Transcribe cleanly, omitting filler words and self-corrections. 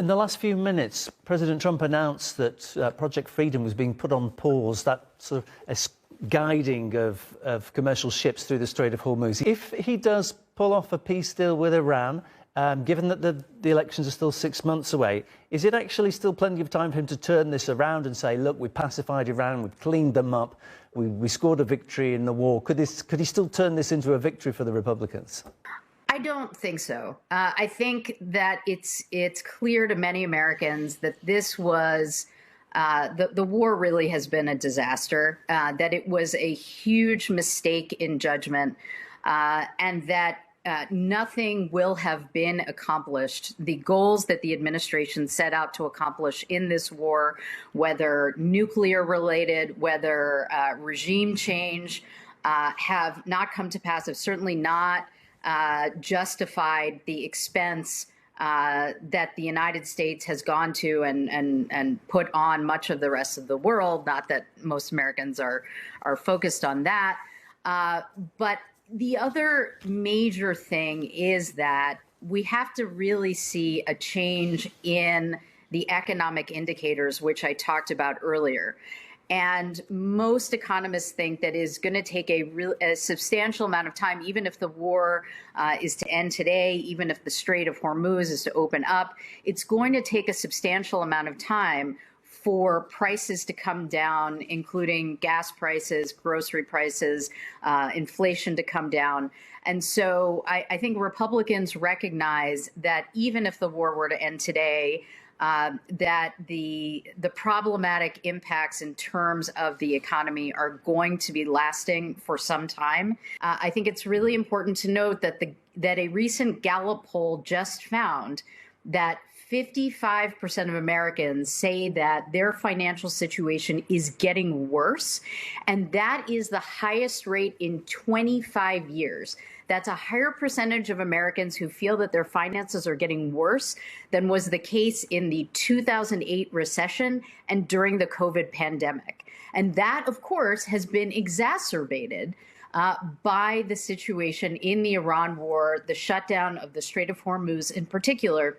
the last few minutes, President Trump announced that Project Freedom was being put on pause, that sort of guiding of commercial ships through the Strait of Hormuz. If he does pull off a peace deal with Iran, given that the elections are still 6 months away, is it actually still plenty of time for him to turn this around and say, look, we pacified Iran, we've cleaned them up, we scored a victory in the war? Could he still turn this into a victory for the Republicans? I don't think so. I think that it's clear to many Americans that this was the war really has been a disaster, that it was a huge mistake in judgment, and that nothing will have been accomplished. The goals that the administration set out to accomplish in this war, whether nuclear related, whether regime change, have not come to pass, have certainly not justified the expense that the United States has gone to and put on much of the rest of the world. Not that most Americans are focused on that. But the other major thing is that we have to really see a change in the economic indicators, which I talked about earlier. And most economists think that is going to take a substantial amount of time, even if the war is to end today, even if the Strait of Hormuz is to open up. It's going to take a substantial amount of time for prices to come down, including gas prices, grocery prices, inflation to come down. And so I think Republicans recognize that even if the war were to end today, that the problematic impacts in terms of the economy are going to be lasting for some time. I think it's really important to note that that a recent Gallup poll just found that 55% of Americans say that their financial situation is getting worse, and that is the highest rate in 25 years. That's a higher percentage of Americans who feel that their finances are getting worse than was the case in the 2008 recession and during the COVID pandemic. And that, of course, has been exacerbated by the situation in the Iran war, the shutdown of the Strait of Hormuz in particular.